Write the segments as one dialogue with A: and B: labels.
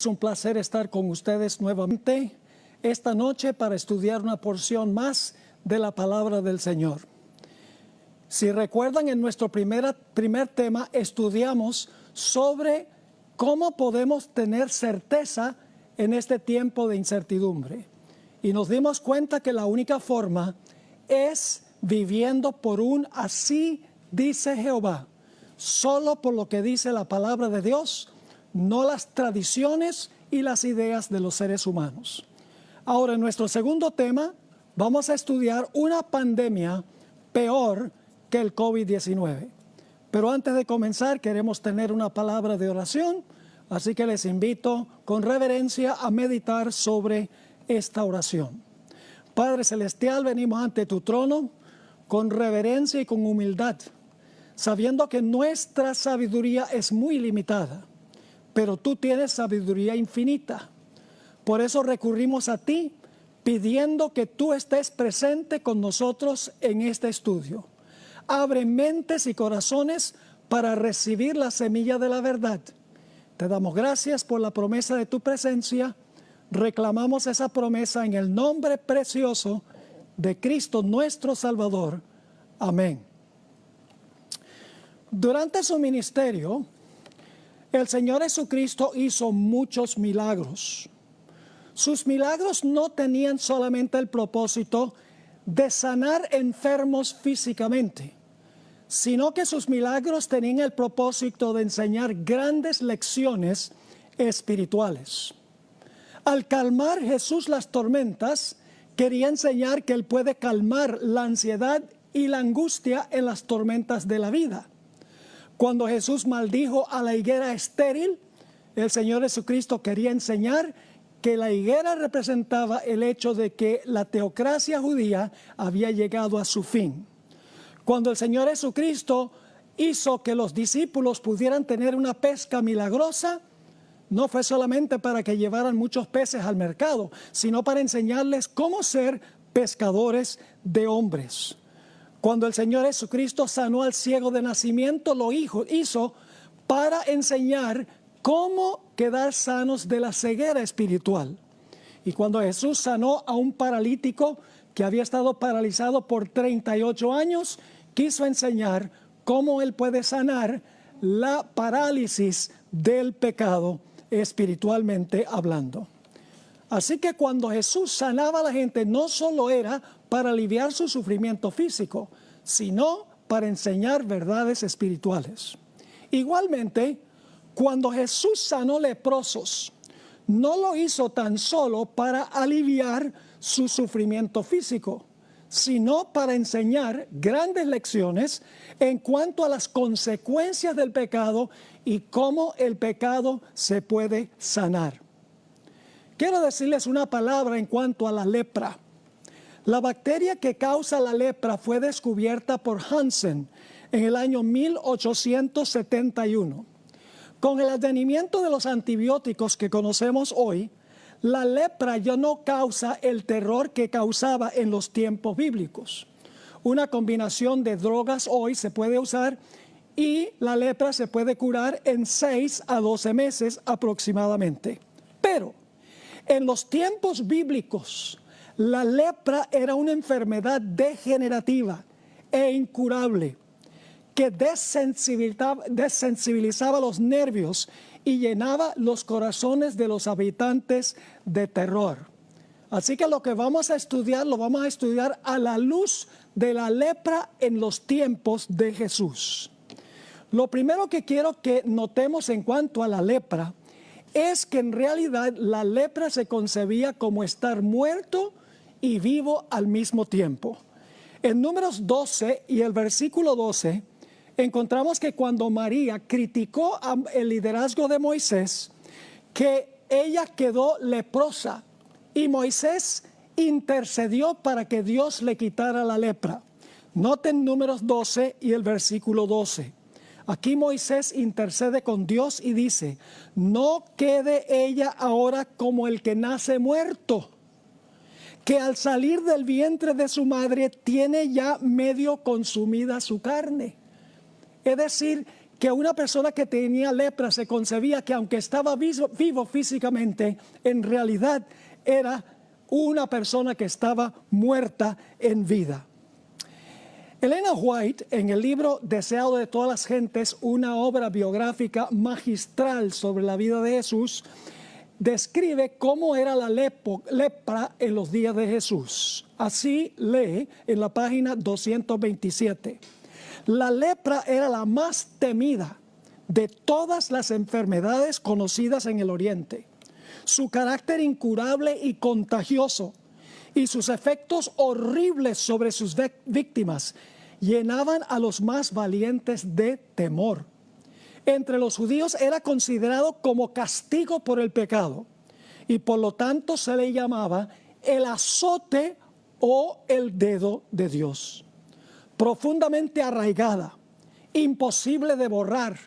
A: Es un placer estar con ustedes nuevamente esta noche para estudiar una porción más de la palabra del Señor. Si recuerdan, en nuestro primer tema estudiamos sobre cómo podemos tener certeza en este tiempo de incertidumbre. Y nos dimos cuenta que la única forma es viviendo por un así dice Jehová, solo por lo que dice la palabra de Dios, no las tradiciones y las ideas de los seres humanos. Ahora, en nuestro segundo tema, vamos a estudiar una pandemia peor que el COVID-19. Pero antes de comenzar, queremos tener una palabra de oración, así que les invito con reverencia a meditar sobre esta oración. Padre Celestial, venimos ante tu trono con reverencia y con humildad, sabiendo que nuestra sabiduría es muy limitada, pero tú tienes sabiduría infinita. Por eso recurrimos a ti, pidiendo que tú estés presente con nosotros en este estudio. Abre mentes y corazones para recibir la semilla de la verdad. Te damos gracias por la promesa de tu presencia. Reclamamos esa promesa en el nombre precioso de Cristo nuestro Salvador. Amén. Durante su ministerio, el Señor Jesucristo hizo muchos milagros. Sus milagros no tenían solamente el propósito de sanar enfermos físicamente, sino que sus milagros tenían el propósito de enseñar grandes lecciones espirituales. Al calmar Jesús las tormentas, quería enseñar que Él puede calmar la ansiedad y la angustia en las tormentas de la vida. Cuando Jesús maldijo a la higuera estéril, el Señor Jesucristo quería enseñar que la higuera representaba el hecho de que la teocracia judía había llegado a su fin. Cuando el Señor Jesucristo hizo que los discípulos pudieran tener una pesca milagrosa, no fue solamente para que llevaran muchos peces al mercado, sino para enseñarles cómo ser pescadores de hombres. Cuando el Señor Jesucristo sanó al ciego de nacimiento, lo hizo para enseñar cómo quedar sanos de la ceguera espiritual. Y cuando Jesús sanó a un paralítico que había estado paralizado por 38 años, quiso enseñar cómo Él puede sanar la parálisis del pecado espiritualmente hablando. Así que cuando Jesús sanaba a la gente, no solo era para aliviar su sufrimiento físico, sino para enseñar verdades espirituales. Igualmente, cuando Jesús sanó leprosos, no lo hizo tan solo para aliviar su sufrimiento físico, sino para enseñar grandes lecciones en cuanto a las consecuencias del pecado y cómo el pecado se puede sanar. Quiero decirles una palabra en cuanto a la lepra. La bacteria que causa la lepra fue descubierta por Hansen en el año 1871. Con el advenimiento de los antibióticos que conocemos hoy, la lepra ya no causa el terror que causaba en los tiempos bíblicos. Una combinación de drogas hoy se puede usar y la lepra se puede curar en 6 a 12 meses aproximadamente. Pero en los tiempos bíblicos, la lepra era una enfermedad degenerativa e incurable que desensibilizaba los nervios y llenaba los corazones de los habitantes de terror. Así que lo que vamos a estudiar, lo vamos a estudiar a la luz de la lepra en los tiempos de Jesús. Lo primero que quiero que notemos en cuanto a la lepra es que en realidad la lepra se concebía como estar muerto y vivo al mismo tiempo. En Números 12 y el versículo 12, encontramos que cuando María criticó el liderazgo de Moisés, que ella quedó leprosa y Moisés intercedió para que Dios le quitara la lepra. Noten Números 12 y el versículo 12. Aquí Moisés intercede con Dios y dice: no quede ella ahora como el que nace muerto, que al salir del vientre de su madre tiene ya medio consumida su carne. Es decir, que una persona que tenía lepra se concebía que aunque estaba vivo físicamente, en realidad era una persona que estaba muerta en vida. Elena White, en el libro Deseado de todas las gentes, una obra biográfica magistral sobre la vida de Jesús, describe cómo era la lepra en los días de Jesús. Así lee en la página 227. La lepra era la más temida de todas las enfermedades conocidas en el Oriente. Su carácter incurable y contagioso y sus efectos horribles sobre sus víctimas llenaban a los más valientes de temor. Entre los judíos era considerado como castigo por el pecado y por lo tanto se le llamaba el azote o el dedo de Dios. Profundamente arraigada, imposible de borrar,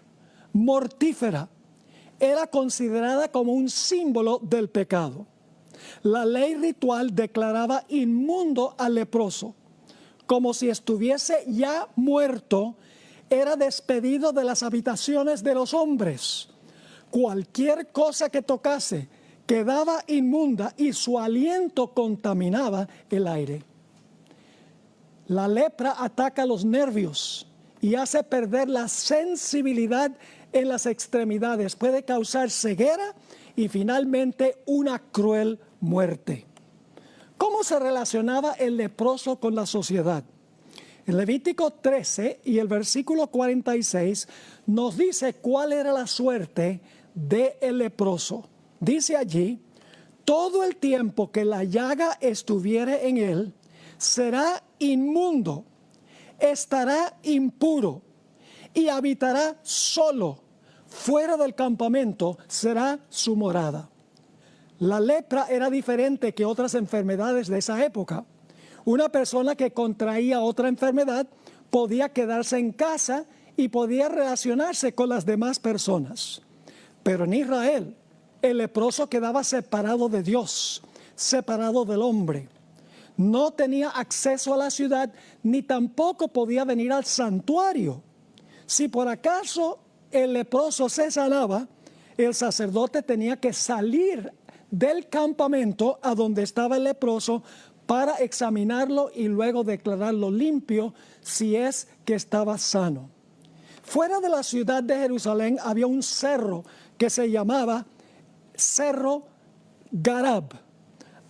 A: mortífera, era considerada como un símbolo del pecado. La ley ritual declaraba inmundo al leproso, como si estuviese ya muerto. Era despedido de las habitaciones de los hombres. Cualquier cosa que tocase quedaba inmunda y su aliento contaminaba el aire. La lepra ataca los nervios y hace perder la sensibilidad en las extremidades. Puede causar ceguera y finalmente una cruel muerte. ¿Cómo se relacionaba el leproso con la sociedad? En Levítico 13 y el versículo 46 nos dice cuál era la suerte del leproso. Dice allí: todo el tiempo que la llaga estuviere en él, será inmundo, estará impuro y habitará solo. Fuera del campamento será su morada. La lepra era diferente que otras enfermedades de esa época. Una persona que contraía otra enfermedad podía quedarse en casa y podía relacionarse con las demás personas. Pero en Israel, el leproso quedaba separado de Dios, separado del hombre. No tenía acceso a la ciudad, ni tampoco podía venir al santuario. Si por acaso el leproso se sanaba, el sacerdote tenía que salir del campamento a donde estaba el leproso para examinarlo y luego declararlo limpio si es que estaba sano. Fuera de la ciudad de Jerusalén había un cerro que se llamaba Cerro Garab,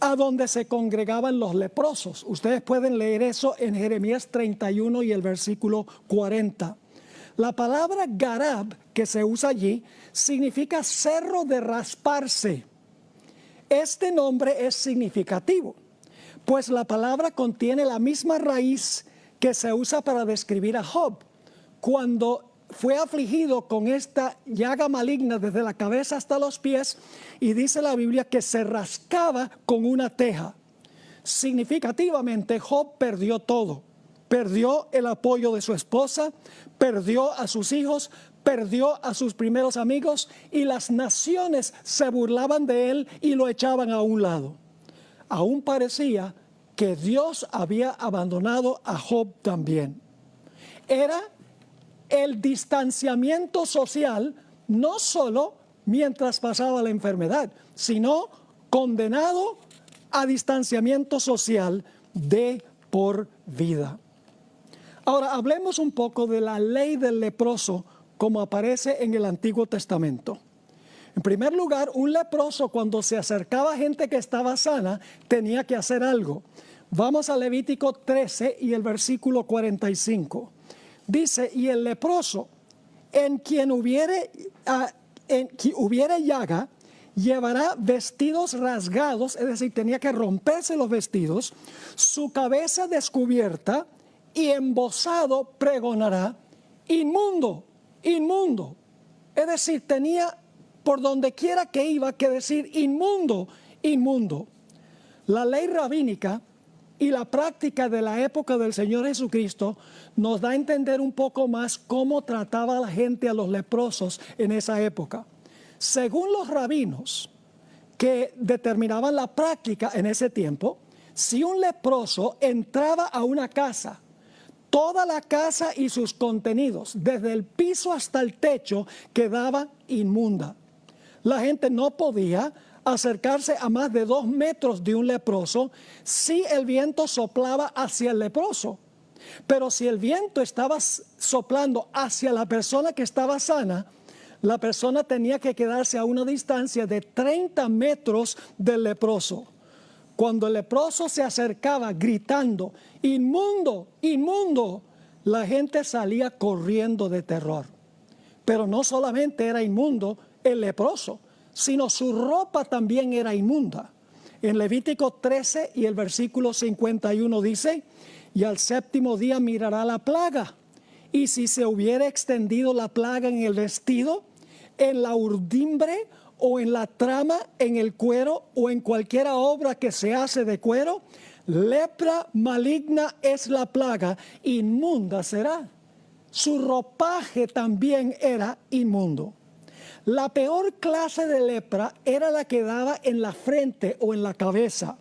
A: a donde se congregaban los leprosos. Ustedes pueden leer eso en Jeremías 31 y el versículo 40. La palabra Garab que se usa allí significa cerro de rasparse. Este nombre es significativo, pues la palabra contiene la misma raíz que se usa para describir a Job, cuando fue afligido con esta llaga maligna desde la cabeza hasta los pies, y dice la Biblia que se rascaba con una teja. Significativamente, Job perdió todo. Perdió el apoyo de su esposa, perdió a sus hijos, perdió a sus primeros amigos, y las naciones se burlaban de él y lo echaban a un lado. Aún parecía que Dios había abandonado a Job también. Era el distanciamiento social, no solo mientras pasaba la enfermedad, sino condenado a distanciamiento social de por vida. Ahora, hablemos un poco de la ley del leproso como aparece en el Antiguo Testamento. En primer lugar, un leproso, cuando se acercaba a gente que estaba sana, tenía que hacer algo. Vamos a Levítico 13 y el versículo 45. Dice: y el leproso, en quien hubiere llaga, llevará vestidos rasgados, es decir, tenía que romperse los vestidos, su cabeza descubierta, y embozado pregonará: inmundo, inmundo. Es decir, tenía por donde quiera que iba que decir: inmundo, inmundo. La ley rabínica y la práctica de la época del Señor Jesucristo nos da a entender un poco más cómo trataba la gente a los leprosos en esa época. Según los rabinos que determinaban la práctica en ese tiempo, si un leproso entraba a una casa, Toda la casa y sus contenidos, desde el piso hasta el techo, quedaba inmunda. La gente no podía acercarse a más de 2 metros de un leproso si el viento soplaba hacia el leproso. Pero si el viento estaba soplando hacia la persona que estaba sana, la persona tenía que quedarse a una distancia de 30 metros del leproso. Cuando el leproso se acercaba gritando, inmundo, inmundo, la gente salía corriendo de terror. Pero no solamente era inmundo el leproso, sino su ropa también era inmunda. En Levítico 13 y el versículo 51 dice, y al séptimo día mirará la plaga, y si se hubiera extendido la plaga en el vestido, en la urdimbre o en la trama, en el cuero o en cualquier obra que se hace de cuero, lepra maligna es la plaga, inmunda será. Su ropaje también era inmundo. La peor clase de lepra era la que daba en la frente o en la cabeza.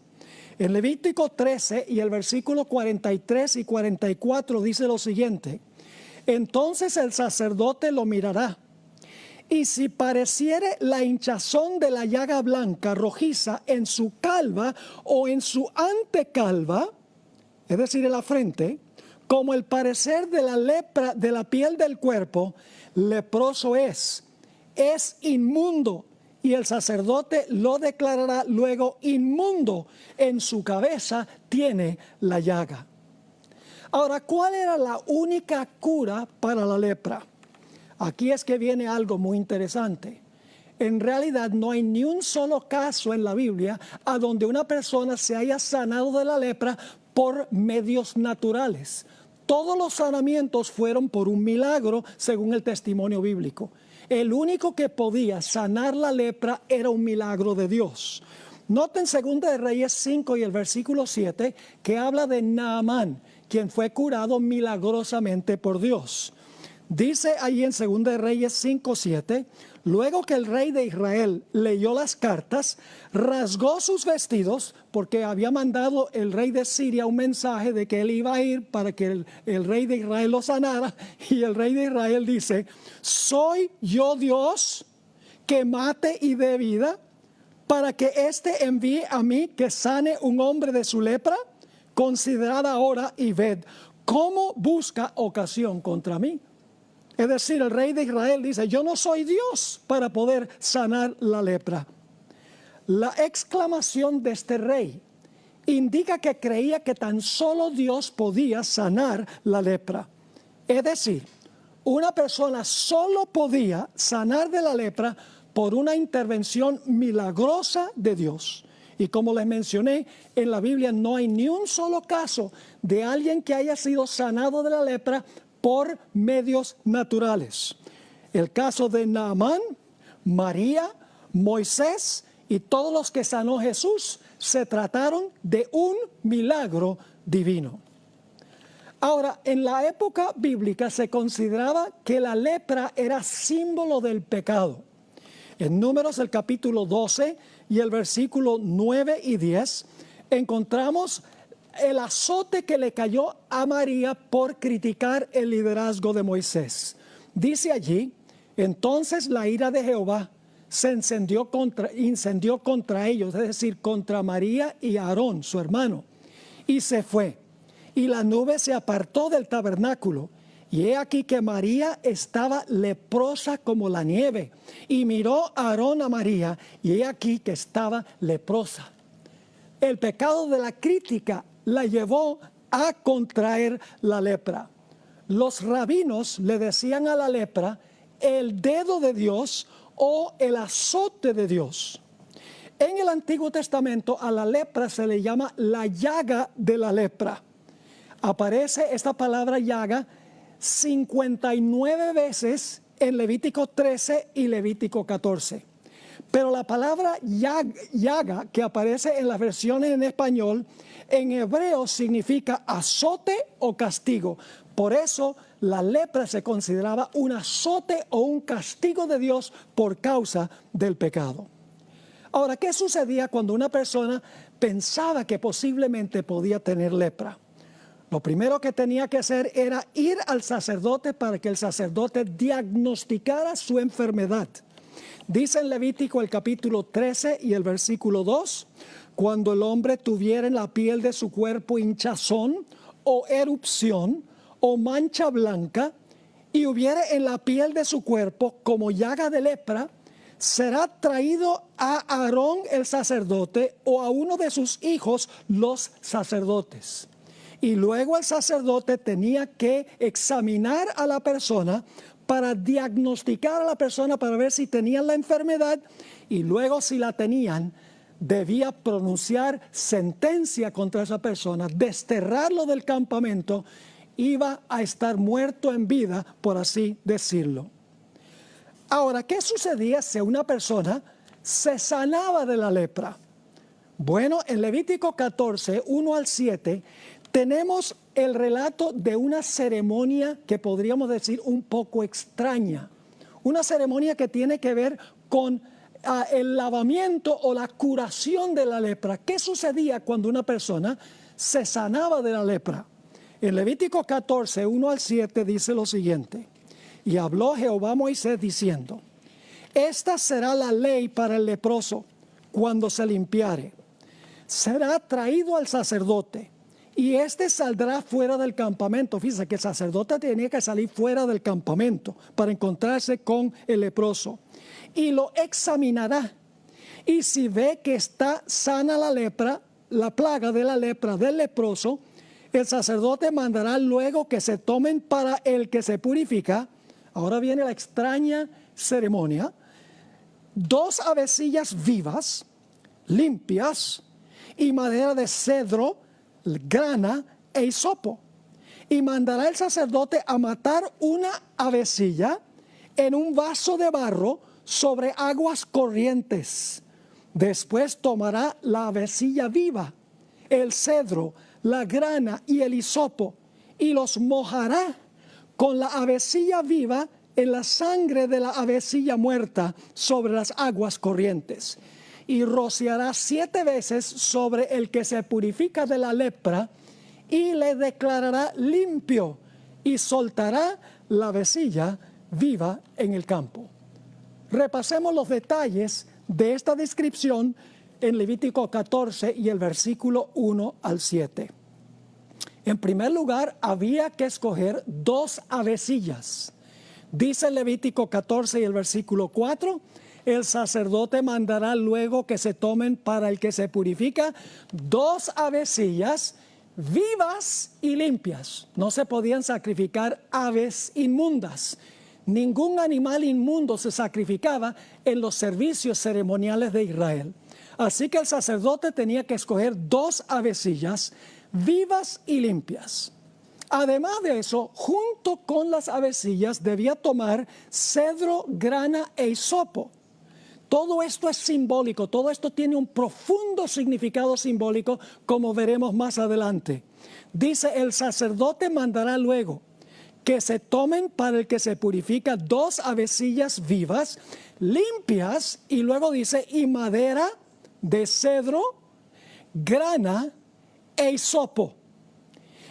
A: En Levítico 13 y el versículo 43 y 44 dice lo siguiente: entonces el sacerdote lo mirará, y si pareciere la hinchazón de la llaga blanca rojiza en su calva o en su antecalva, es decir, en la frente, como el parecer de la lepra de la piel del cuerpo, leproso es inmundo, y el sacerdote lo declarará luego inmundo. En su cabeza tiene la llaga. Ahora, ¿cuál era la única cura para la lepra? Aquí es que viene algo muy interesante. En realidad no hay ni un solo caso en la Biblia a donde una persona se haya sanado de la lepra por medios naturales. Todos los sanamientos fueron por un milagro, según el testimonio bíblico. El único que podía sanar la lepra era un milagro de Dios. Noten 2 de Reyes 5 y el versículo 7 que habla de Naamán, quien fue curado milagrosamente por Dios. Dice ahí en 2 de Reyes 5:7, luego que el rey de Israel leyó las cartas, rasgó sus vestidos, porque había mandado el rey de Siria un mensaje de que él iba a ir para que el rey de Israel lo sanara, y el rey de Israel dice, ¿soy yo Dios que mate y dé vida, para que éste envíe a mí que sane un hombre de su lepra? Considerad ahora y ved cómo busca ocasión contra mí. Es decir, el rey de Israel dice, yo no soy Dios para poder sanar la lepra. La exclamación de este rey indica que creía que tan solo Dios podía sanar la lepra. Es decir, una persona solo podía sanar de la lepra por una intervención milagrosa de Dios. Y como les mencioné, en la Biblia no hay ni un solo caso de alguien que haya sido sanado de la lepra por medios naturales. El caso de Naamán, María, Moisés y todos los que sanó Jesús se trataron de un milagro divino. Ahora, en la época bíblica se consideraba que la lepra era símbolo del pecado. En Números, el capítulo 12 y el versículo 9 y 10, encontramos el azote que le cayó a María por criticar el liderazgo de Moisés. Dice allí, entonces la ira de Jehová se incendió contra ellos, es decir, contra María y Aarón, su hermano, y se fue. Y la nube se apartó del tabernáculo. Y he aquí que María estaba leprosa como la nieve. Y miró a Aarón a María, y he aquí que estaba leprosa. El pecado de la crítica la llevó a contraer la lepra. Los rabinos le decían a la lepra el dedo de Dios o el azote de Dios. En el Antiguo Testamento a la lepra se le llama la llaga de la lepra. Aparece esta palabra llaga 59 veces en Levítico 13 y Levítico 14. Pero la palabra llaga que aparece en las versiones en español, en hebreo significa azote o castigo. Por eso la lepra se consideraba un azote o un castigo de Dios por causa del pecado. Ahora, ¿qué sucedía cuando una persona pensaba que posiblemente podía tener lepra? Lo primero que tenía que hacer era ir al sacerdote para que el sacerdote diagnosticara su enfermedad. Dice en Levítico el capítulo 13 y el versículo 2, cuando el hombre tuviera en la piel de su cuerpo hinchazón o erupción o mancha blanca y hubiera en la piel de su cuerpo como llaga de lepra, será traído a Aarón el sacerdote o a uno de sus hijos los sacerdotes. Y luego el sacerdote tenía que examinar a la persona para diagnosticar a la persona para ver si tenían la enfermedad y luego si la tenían debía pronunciar sentencia contra esa persona, desterrarlo del campamento, iba a estar muerto en vida, por así decirlo. Ahora, ¿qué sucedía si una persona se sanaba de la lepra? Bueno, en Levítico 14, 1 al 7, tenemos el relato de una ceremonia que podríamos decir un poco extraña. Una ceremonia que tiene que ver con el lavamiento o la curación de la lepra. ¿Qué sucedía cuando una persona se sanaba de la lepra? En Levítico 14, 1 al 7 dice lo siguiente. Y habló Jehová a Moisés diciendo, esta será la ley para el leproso cuando se limpiare. Será traído al sacerdote y éste saldrá fuera del campamento. Fíjese que el sacerdote tenía que salir fuera del campamento para encontrarse con el leproso. Y lo examinará. Y si ve que está sana la lepra, la plaga de la lepra del leproso, el sacerdote mandará luego que se tomen para el que se purifica. Ahora viene la extraña ceremonia. 2 avecillas vivas, limpias, y madera de cedro, grana e hisopo. Y mandará el sacerdote a matar una avecilla en un vaso de barro sobre aguas corrientes. Después tomará la avecilla viva, el cedro, la grana y el hisopo, y los mojará con la avecilla viva en la sangre de la avecilla muerta sobre las aguas corrientes. Y rociará 7 veces sobre el que se purifica de la lepra y le declarará limpio y soltará la avecilla viva en el campo. Repasemos los detalles de esta descripción en Levítico 14 y el versículo 1 al 7. En primer lugar, había que escoger 2 avecillas. Dice Levítico 14 y el versículo 4, el sacerdote mandará luego que se tomen para el que se purifica 2 avecillas vivas y limpias. No se podían sacrificar aves inmundas. Ningún animal inmundo se sacrificaba en los servicios ceremoniales de Israel. Así que el sacerdote tenía que escoger 2 avecillas vivas y limpias. Además de eso, junto con las avecillas debía tomar cedro, grana e hisopo. Todo esto es simbólico, todo esto tiene un profundo significado simbólico, como veremos más adelante. Dice, el sacerdote mandará luego que se tomen para el que se purifica 2 avecillas vivas, limpias, y luego dice, y madera de cedro, grana e hisopo.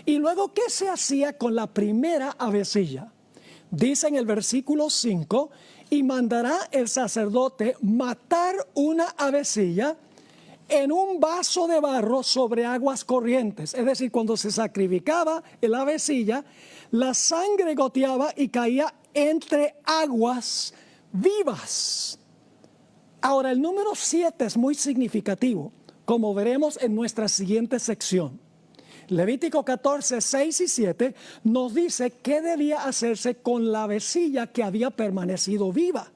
A: Y luego, ¿qué se hacía con la primera avecilla? Dice en el versículo 5, y mandará el sacerdote matar una avecilla en un vaso de barro sobre aguas corrientes. Es decir, cuando se sacrificaba la avecilla, la sangre goteaba y caía entre aguas vivas. Ahora, el número 7 es muy significativo, como veremos en nuestra siguiente sección. Levítico 14, 6 y 7 nos dice qué debía hacerse con la avecilla que había permanecido viva.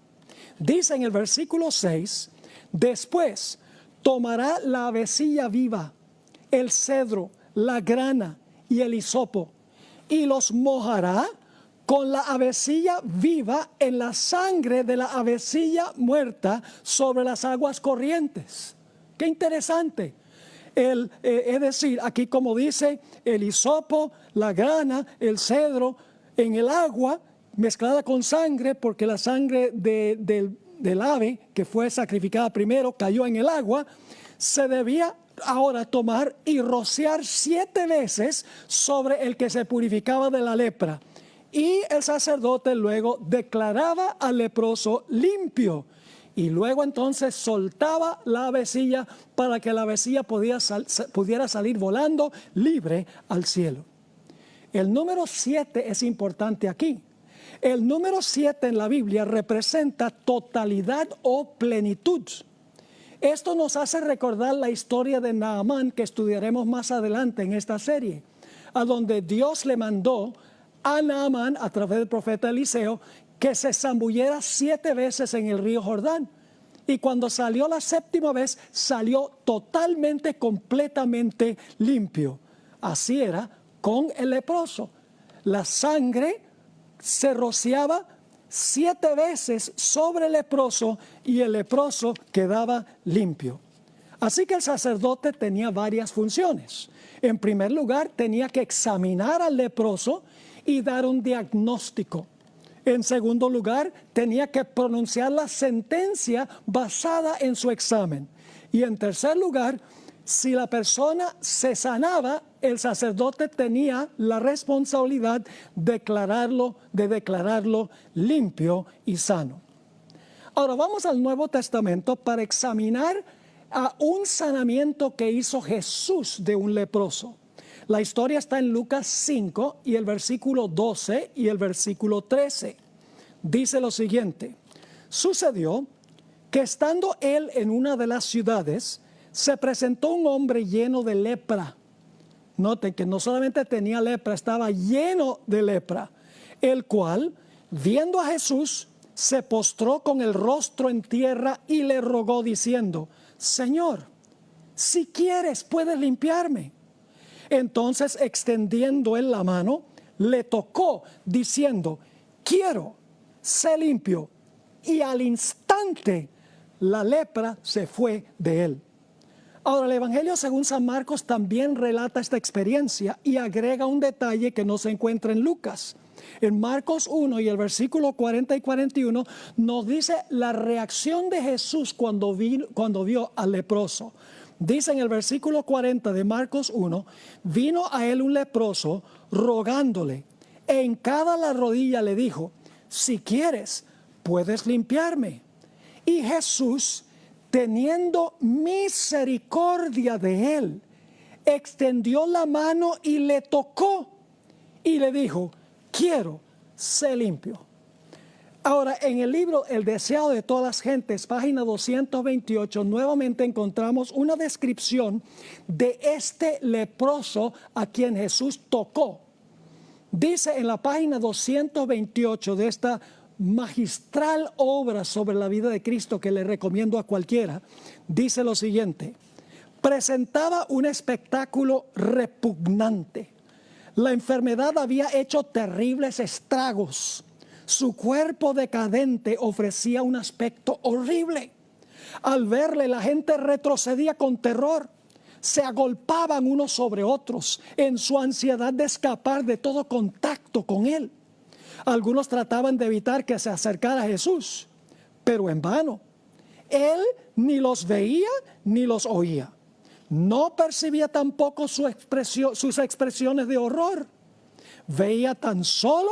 A: Dice en el versículo 6, después tomará la avecilla viva, el cedro, la grana y el hisopo, y los mojará con la avecilla viva en la sangre de la avecilla muerta sobre las aguas corrientes. ¡Qué interesante! Es decir, aquí como dice, el hisopo, la grana, el cedro, en el agua mezclada con sangre, porque la sangre del ave que fue sacrificada primero cayó en el agua, se debía ahora tomar y rociar 7 veces sobre el que se purificaba de la lepra. Y el sacerdote luego declaraba al leproso limpio. Y luego entonces soltaba la vecilla para que la vecilla pudiera salir volando libre al cielo. El número 7 es importante aquí. El número 7 en la Biblia representa totalidad o plenitud. Esto nos hace recordar la historia de Naamán que estudiaremos más adelante en esta serie, a donde Dios le mandó a Naamán a través del profeta Eliseo que se zambullera 7 veces en el río Jordán. Y cuando salió la 7ª vez, salió totalmente, completamente limpio. Así era con el leproso. La sangre se rociaba 7 veces sobre el leproso y el leproso quedaba limpio. Así que el sacerdote tenía varias funciones. En primer lugar, tenía que examinar al leproso y dar un diagnóstico. En segundo lugar, tenía que pronunciar la sentencia basada en su examen. Y en tercer lugar, si la persona se sanaba, el sacerdote tenía la responsabilidad de declararlo limpio y sano. Ahora vamos al Nuevo Testamento para examinar a un sanamiento que hizo Jesús de un leproso. La historia está en Lucas 5 y el versículo 12 y el versículo 13. Dice lo siguiente: sucedió que estando él en una de las ciudades, se presentó un hombre lleno de lepra. Noten que no solamente tenía lepra, estaba lleno de lepra, el cual, viendo a Jesús, se postró con el rostro en tierra y le rogó diciendo: Señor, si quieres, puedes limpiarme. Entonces, extendiendo él la mano, le tocó diciendo: quiero, sé limpio. Y al instante la lepra se fue de él. Ahora, el Evangelio según San Marcos también relata esta experiencia y agrega un detalle que no se encuentra en Lucas. En Marcos 1 y el versículo 40 y 41 nos dice la reacción de Jesús cuando vio al leproso. Dice en el versículo 40 de Marcos 1, vino a él un leproso rogándole, e hincada la rodilla le dijo: si quieres, puedes limpiarme. Y Jesús, teniendo misericordia de él, extendió la mano y le tocó y le dijo: quiero, sé limpio. Ahora, en el libro El deseado de todas las gentes, página 228, nuevamente encontramos una descripción de este leproso a quien Jesús tocó. Dice en la página 228 de esta magistral obra sobre la vida de Cristo que le recomiendo a cualquiera, dice lo siguiente: presentaba un espectáculo repugnante. La enfermedad había hecho terribles estragos. Su cuerpo decadente ofrecía un aspecto horrible. Al verle, la gente retrocedía con terror. Se agolpaban unos sobre otros en su ansiedad de escapar de todo contacto con él. Algunos trataban de evitar que se acercara a Jesús, pero en vano. Él ni los veía ni los oía. No percibía tampoco sus expresiones de horror. Veía tan solo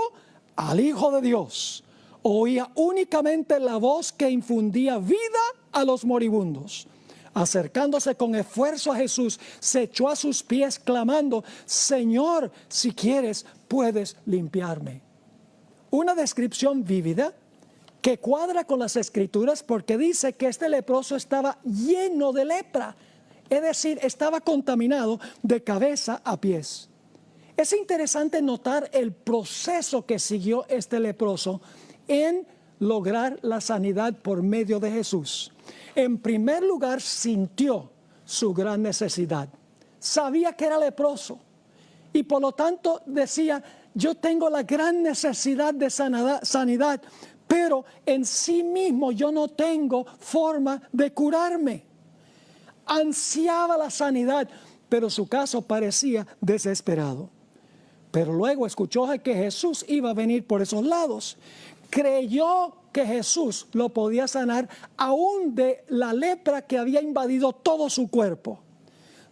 A: al Hijo de Dios. Oía únicamente la voz que infundía vida a los moribundos. Acercándose con esfuerzo a Jesús, se echó a sus pies clamando: Señor, si quieres, puedes limpiarme. Una descripción vívida que cuadra con las Escrituras, porque dice que este leproso estaba lleno de lepra, es decir, estaba contaminado de cabeza a pies. Es interesante notar el proceso que siguió este leproso en lograr la sanidad por medio de Jesús. En primer lugar, sintió su gran necesidad. Sabía que era leproso y por lo tanto decía: yo tengo la gran necesidad de sanidad, pero en sí mismo yo no tengo forma de curarme. Ansiaba la sanidad, pero su caso parecía desesperado. Pero luego escuchó que Jesús iba a venir por esos lados. Creyó que Jesús lo podía sanar aún de la lepra que había invadido todo su cuerpo.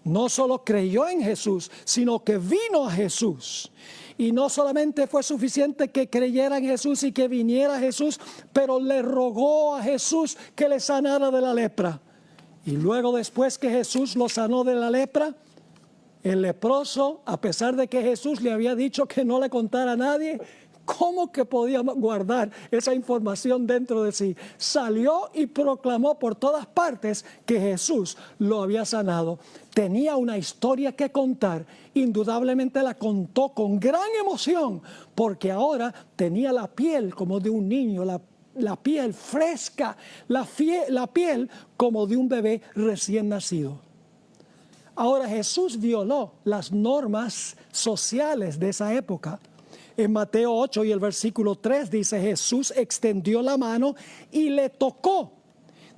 A: no solo creyó en Jesús, sino que vino a Jesús. Y no solamente fue suficiente que creyera en Jesús y que viniera a Jesús, pero le rogó a Jesús que le sanara de la lepra. Y luego, después que Jesús lo sanó de la lepra, el leproso, a pesar de que Jesús le había dicho que no le contara a nadie, ¿cómo que podía guardar esa información dentro de sí? Salió y proclamó por todas partes que Jesús lo había sanado. Tenía una historia que contar. Indudablemente la contó con gran emoción, porque ahora tenía la piel como de un niño, la piel fresca, la piel como de un bebé recién nacido. Ahora Jesús violó las normas sociales de esa época. En Mateo 8 y el versículo 3 dice: Jesús extendió la mano y le tocó,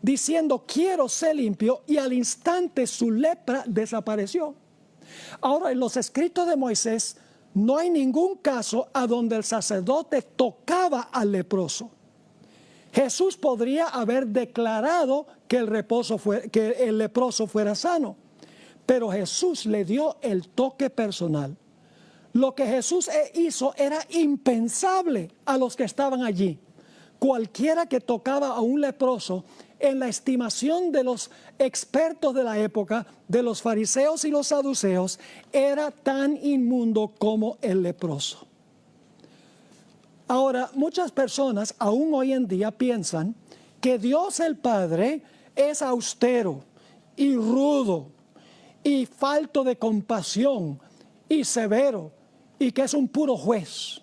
A: diciendo: quiero ser limpio, y al instante su lepra desapareció. Ahora, en los escritos de Moisés no hay ningún caso a donde el sacerdote tocaba al leproso. Jesús podría haber declarado que el leproso fuera sano, pero Jesús le dio el toque personal. Lo que Jesús hizo era impensable a los que estaban allí. Cualquiera que tocaba a un leproso, en la estimación de los expertos de la época, de los fariseos y los saduceos, era tan inmundo como el leproso. Ahora, muchas personas aún hoy en día piensan que Dios el Padre es austero y rudo y falto de compasión y severo, y que es un puro juez,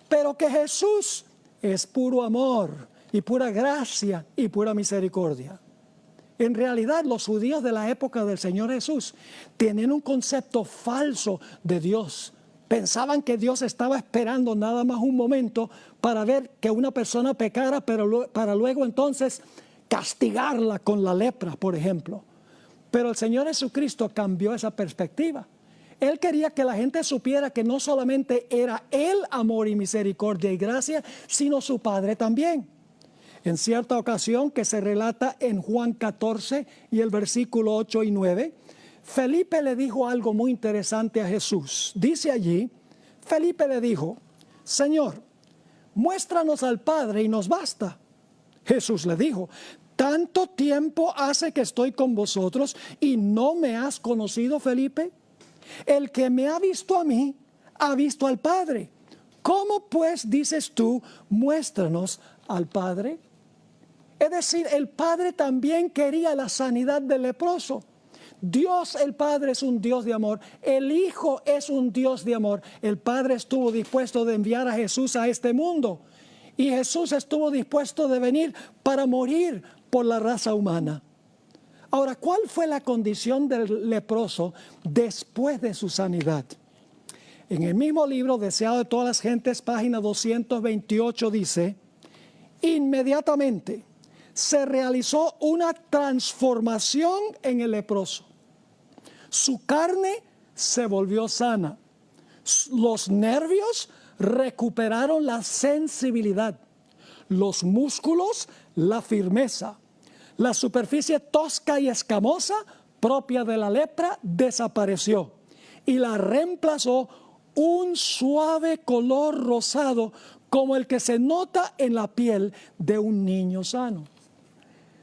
A: pero que Jesús es puro amor y pura gracia y pura misericordia. En realidad, los judíos de la época del Señor Jesús tenían un concepto falso de Dios. Pensaban que Dios estaba esperando nada más un momento para ver que una persona pecara, pero para luego entonces castigarla con la lepra, por ejemplo. Pero el Señor Jesucristo cambió esa perspectiva. Él quería que la gente supiera que no solamente era Él amor y misericordia y gracia, sino su Padre también. En cierta ocasión, que se relata en Juan 14 y el versículo 8 y 9, Felipe le dijo algo muy interesante a Jesús. Dice allí, Felipe le dijo: Señor, muéstranos al Padre y nos basta. Jesús le dijo: ¿tanto tiempo hace que estoy con vosotros y no me has conocido, Felipe? El que me ha visto a mí, ha visto al Padre. ¿Cómo pues dices tú, muéstranos al Padre? Es decir, el Padre también quería la sanidad del leproso. Dios el Padre es un Dios de amor. El Hijo es un Dios de amor. El Padre estuvo dispuesto de enviar a Jesús a este mundo. Y Jesús estuvo dispuesto de venir para morir por la raza humana. Ahora, ¿cuál fue la condición del leproso después de su sanidad? En el mismo libro, Deseado de todas las gentes, página 228, dice: inmediatamente se realizó una transformación en el leproso. Su carne se volvió sana. Los nervios recuperaron la sensibilidad. Los músculos, la firmeza. La superficie tosca y escamosa, propia de la lepra, desapareció y la reemplazó un suave color rosado como el que se nota en la piel de un niño sano.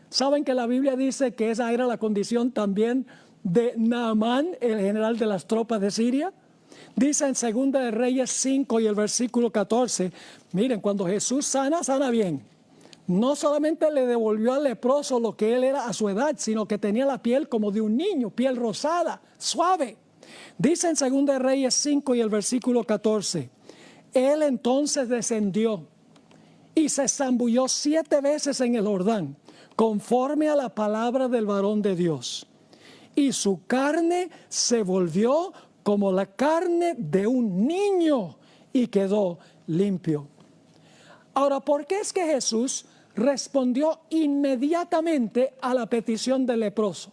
A: ¿Saben que la Biblia dice que esa era la condición también de Naamán, el general de las tropas de Siria? Dice en 2 de Reyes 5 y el versículo 14, miren, cuando Jesús sana, sana bien. No solamente le devolvió al leproso lo que él era a su edad, sino que tenía la piel como de un niño, piel rosada, suave. Dice en 2 de Reyes 5 y el versículo 14, él entonces descendió y se zambulló 7 veces en el Jordán, conforme a la palabra del varón de Dios. Y su carne se volvió como la carne de un niño y quedó limpio. Ahora, ¿por qué es que Jesús respondió inmediatamente a la petición del leproso?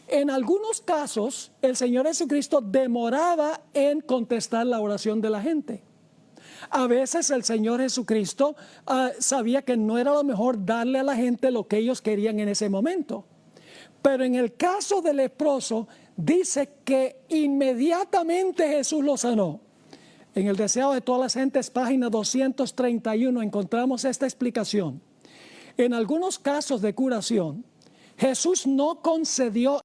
A: En algunos casos, el Señor Jesucristo demoraba en contestar la oración de la gente. A veces el Señor Jesucristo sabía que no era lo mejor darle a la gente lo que ellos querían en ese momento. Pero en el caso del leproso, dice que inmediatamente Jesús lo sanó. En el Deseo de todas las gentes, página 231, encontramos esta explicación. En algunos casos de curación, Jesús no concedió